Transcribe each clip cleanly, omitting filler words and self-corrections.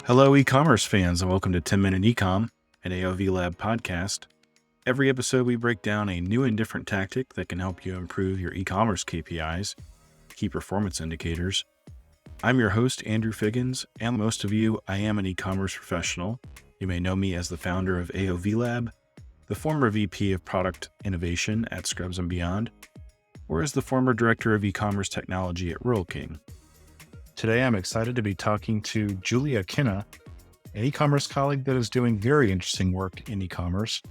Hello, e-commerce fans, and welcome to 10-Minute Ecom, an AOV Lab podcast. Every episode, we break down a new and different tactic that can help you improve your e-commerce KPIs, key performance indicators. I'm your host, Andrew Figgins, and most of you, I am an e-commerce professional. You may know me as the founder of AOV Lab, the former VP of Product Innovation at Scrubs & Beyond, or as the former Director of E-commerce Technology at Rural King. Today, I'm excited to be talking to Julia Kinna, an e-commerce colleague that is doing very interesting work in e-commerce.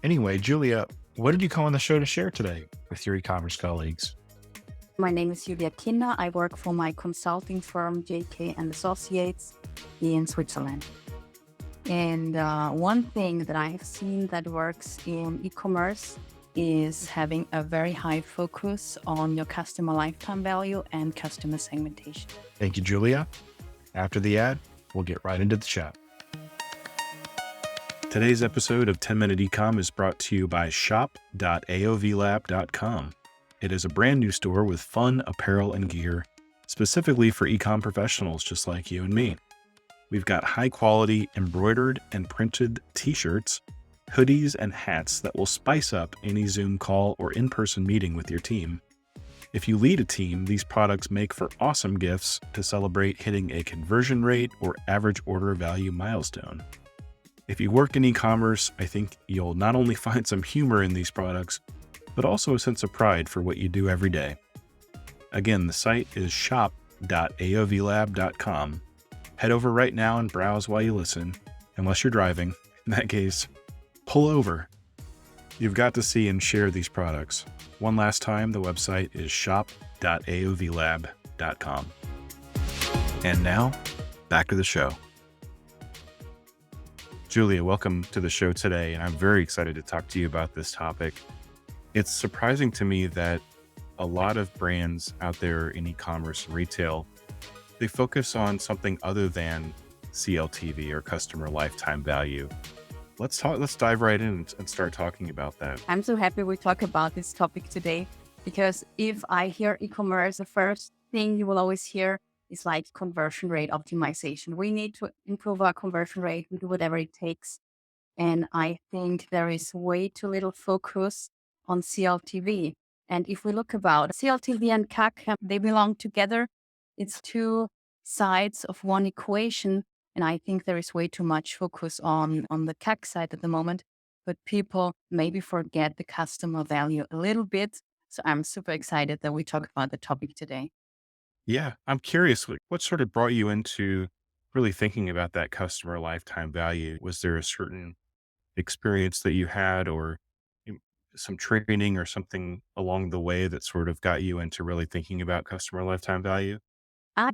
Anyway, Julia, what did you come on the show to share today with your e-commerce colleagues? My name is Julia Kinna. I work for my consulting firm, JK and Associates in Switzerland. And one thing that I have seen that works in e-commerce is having a very high focus on your customer lifetime value and customer segmentation. Thank you, Julia. After the ad, we'll get right into the chat. Today's episode of 10-Minute Ecom is brought to you by shop.aovlab.com. It is a brand new store with fun apparel and gear, specifically for ecom professionals just like you and me. We've got high quality embroidered and printed t-shirts, hoodies, and hats that will spice up any Zoom call or in-person meeting with your team. If you lead a team, these products make for awesome gifts to celebrate hitting a conversion rate or average order value milestone. If you work in e-commerce, I think you'll not only find some humor in these products, but also a sense of pride for what you do every day. Again, the site is shop.aovlab.com. Head over right now and browse while you listen, unless you're driving. In that case, pull over. You've got to see and share these products. One last time, the website is shop.aovlab.com. And now, back to the show. Julia, welcome to the show today, and I'm very excited to talk to you about this topic. It's surprising to me that a lot of brands out there in e-commerce and retail, they focus on something other than CLTV or customer lifetime value. Let's dive right in and start talking about that. I'm so happy we talk about this topic today, because if I hear e-commerce, the first thing you will always hear is like conversion rate optimization. We need to improve our conversion rate and do whatever it takes. And I think there is way too little focus on CLTV. And if we look about CLTV and CAC, they belong together. It's two sides of one equation. And I think there is way too much focus on the CAC side at the moment, but people maybe forget the customer value a little bit. So I'm super excited that we talk about the topic today. Yeah, I'm curious, what sort of brought you into really thinking about that customer lifetime value? Was there a certain experience that you had or you- some training or something along the way that sort of got you into really thinking about customer lifetime value?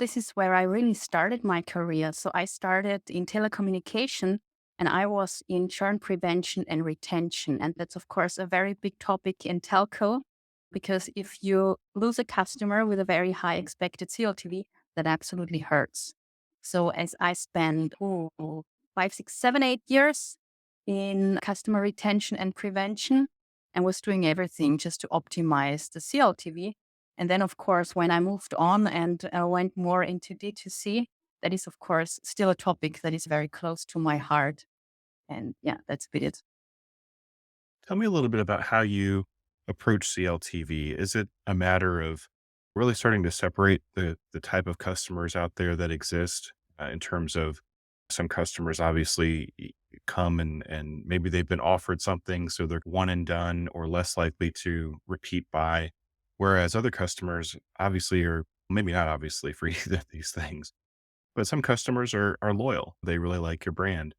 This is where I really started my career. So I started in telecommunication and I was in churn prevention and retention. And that's, of course, a very big topic in telco, because if you lose a customer with a very high expected CLTV, that absolutely hurts. So as I spent 5, 6, 7, 8 years in customer retention and prevention and was doing everything just to optimize the CLTV. And then, of course, when I moved on and went more into D2C, that is, of course, still a topic that is very close to my heart. And yeah, that's a bit it. Tell me a little bit about how you approach CLTV. Is it a matter of really starting to separate the type of customers out there that exist in terms of some customers obviously come and maybe they've been offered something, so they're one and done or less likely to repeat buy, whereas other customers obviously are maybe not obviously for either of these things, but some customers are loyal. They really like your brand.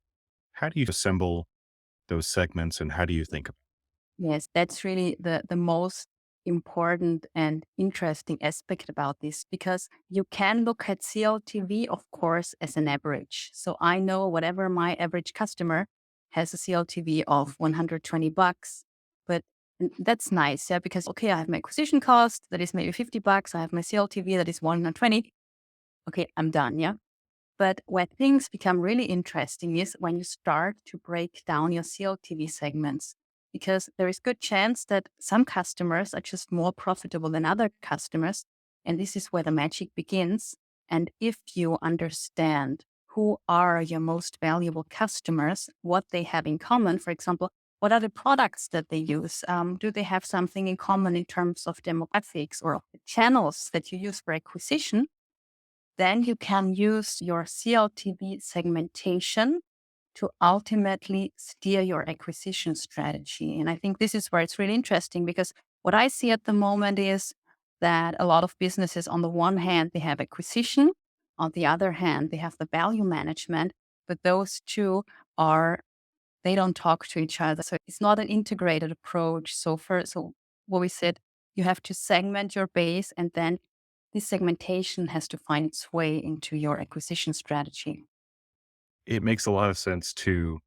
How do you assemble those segments and how do you think? Yes, that's really the most important and interesting aspect about this, because you can look at CLTV, of course, as an average. So I know whatever my average customer has a CLTV of $120, but that's nice, yeah, because okay, I have my acquisition cost that is maybe $50. I have my CLTV that is 120. Okay, I'm done, yeah. But where things become really interesting is when you start to break down your CLTV segments, because there is good chance that some customers are just more profitable than other customers. And this is where the magic begins. And if you understand who who are your most valuable customers, what they have in common. For example, what are the products that they use? Do they have something in common in terms of demographics or the channels that you use for acquisition? Then you can use your CLTV segmentation to ultimately steer your acquisition strategy. And I think this is where it's really interesting, because what I see at the moment is that a lot of businesses, on the one hand, they have acquisition, on the other hand, they have the value management, but those two are, they don't talk to each other. So it's not an integrated approach. So what we said, you have to segment your base, and then this segmentation has to find its way into your acquisition strategy. It makes a lot of sense to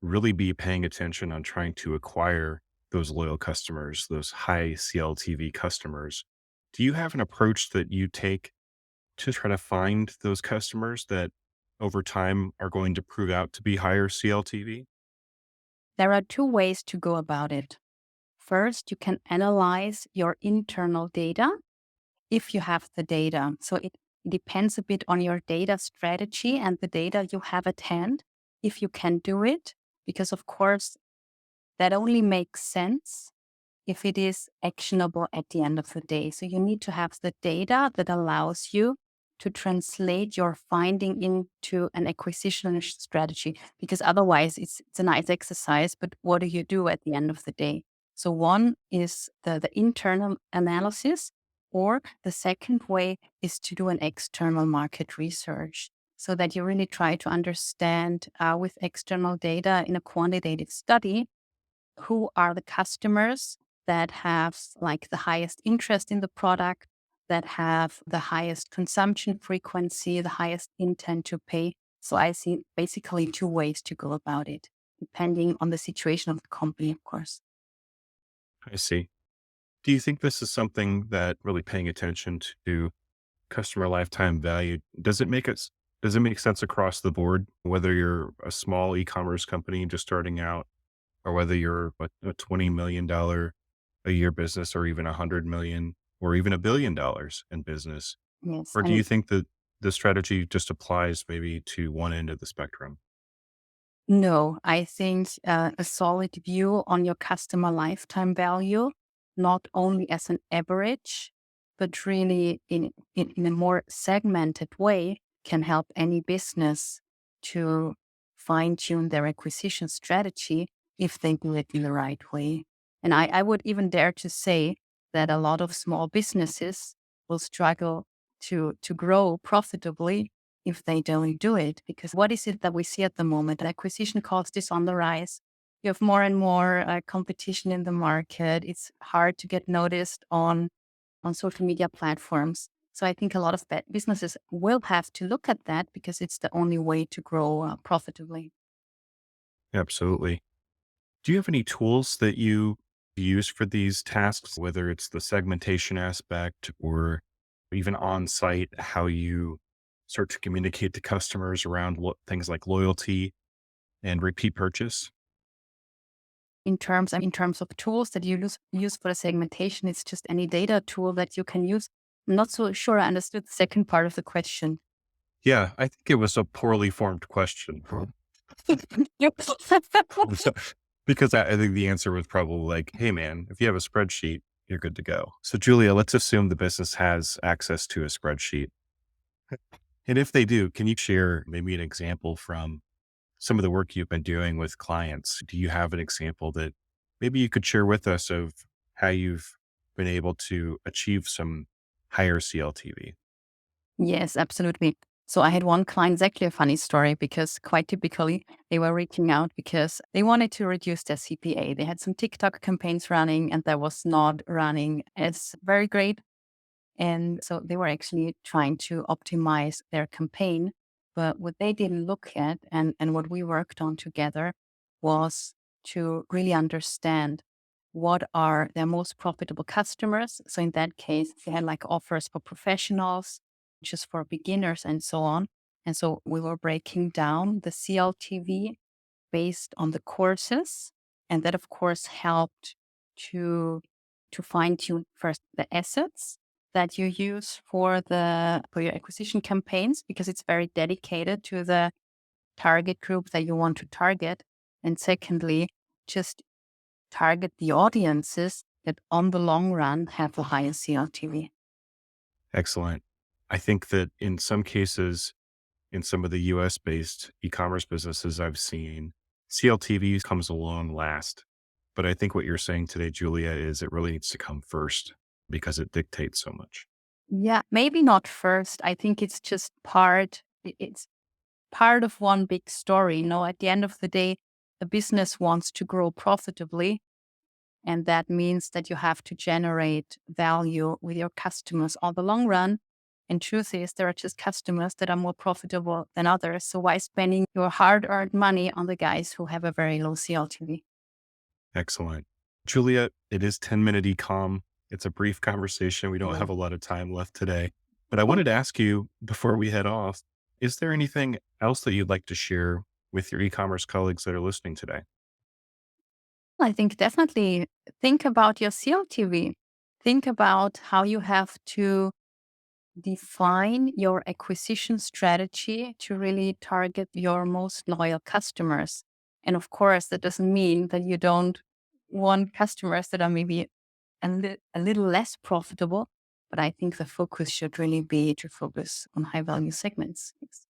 really be paying attention on trying to acquire those loyal customers, those high CLTV customers. Do you have an approach that you take to try to find those customers that over time are going to prove out to be higher CLTV? There are two ways to go about it. First, you can analyze your internal data if you have the data. So it depends a bit on your data strategy and the data you have at hand, if you can do it, because of course, that only makes sense if it is actionable at the end of the day. So you need to have the data that allows you to translate your finding into an acquisition strategy, because otherwise it's a nice exercise, but what do you do at the end of the day? So one is the internal analysis, or the second way is to do an external market research, so that you really try to understand with external data in a quantitative study, who are the customers that have like the highest interest in the product, that have the highest consumption frequency, the highest intent to pay. So I see basically two ways to go about it, depending on the situation of the company, of course. I see. Do you think this is something that really paying attention to customer lifetime value, does it make sense across the board, whether you're a small e-commerce company just starting out, or whether you're a $20 million a year business, or even 100 million, or even $1 billion in business? Yes. Or I do you mean, think that the strategy just applies maybe to one end of the spectrum? no, I think a solid view on your customer lifetime value, not only as an average, but really in a more segmented way, can help any business to fine tune their acquisition strategy if they do it in the right way. And I would even dare to say that a lot of small businesses will struggle to grow profitably if they don't do it. Because what is it that we see at the moment? Acquisition cost is on the rise. You have more and more competition in the market. It's hard to get noticed on social media platforms. So I think a lot of businesses will have to look at that, because it's the only way to grow profitably. Absolutely. Do you have any tools that you use for these tasks, whether it's the segmentation aspect or even on site, how you start to communicate to customers around things like loyalty and repeat purchase? In terms of tools that you use for the segmentation, it's just any data tool that you can use. I'm not so sure I understood the second part of the question. Yeah, I think it was a poorly formed question. Because I think the answer was probably like, hey, man, if you have a spreadsheet, you're good to go. So, Julia, let's assume the business has access to a spreadsheet. And if they do, can you share maybe an example from some of the work you've been doing with clients? Do you have an example that maybe you could share with us of how you've been able to achieve some higher CLTV? Yes, absolutely. So I had one client, it's actually a funny story, because quite typically they were reaching out because they wanted to reduce their CPA. They had some TikTok campaigns running and that was not running as very great. And so they were actually trying to optimize their campaign. But what they didn't look at, and what we worked on together, was to really understand what are their most profitable customers. So in that case, they had like offers for professionals, just for beginners, and so on. And so we were breaking down the CLTV based on the courses. And that, of course, helped to fine tune first the assets, that you use for your acquisition campaigns, because it's very dedicated to the target group that you want to target. And secondly, just target the audiences that on the long run have a higher CLTV. Excellent. I think that in some cases, in some of the US based e-commerce businesses I've seen, CLTV comes along last. But I think what you're saying today, Julia, is it really needs to come first because it dictates so much. Yeah, maybe not first. I think it's just it's part of one big story. At the end of the day, a business wants to grow profitably. And that means that you have to generate value with your customers on the long run. And truth is, there are just customers that are more profitable than others. So why spending your hard-earned money on the guys who have a very low CLTV? Excellent. Julia, it is 10-minute ecom. It's a brief conversation. We don't Yeah. have a lot of time left today. But I wanted to ask you before we head off, is there anything else that you'd like to share with your e-commerce colleagues that are listening today? I think definitely think about your CLTV. Think about how you have to define your acquisition strategy to really target your most loyal customers. And of course, that doesn't mean that you don't want customers that are maybe a little less profitable. But I think the focus should really be to focus on high value segments. Yes.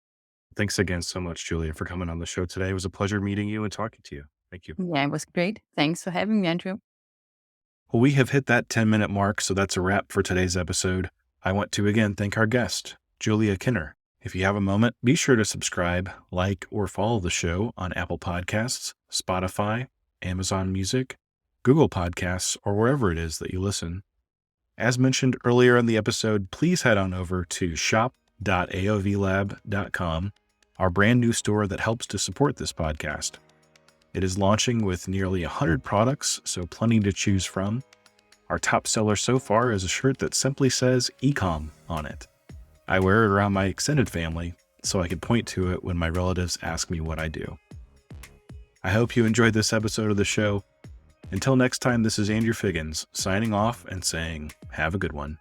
Thanks again so much, Julia, for coming on the show today. It was a pleasure meeting you and talking to you. Thank you. Yeah, it was great. Thanks for having me, Andrew. Well, we have hit that 10-minute mark, so that's a wrap for today's episode. I want to again thank our guest, Julia Kinner. If you have a moment, be sure to subscribe, like, or follow the show on Apple Podcasts, Spotify, Amazon Music, Google Podcasts, or wherever it is that you listen. As mentioned earlier in the episode, please head on over to shop.aovlab.com, our brand new store that helps to support this podcast. It is launching with nearly 100 products, so plenty to choose from. Our top seller so far is a shirt that simply says Ecom on it. I wear it around my extended family, so I can point to it when my relatives ask me what I do. I hope you enjoyed this episode of the show. Until next time, this is Andrew Figgins signing off and saying, have a good one.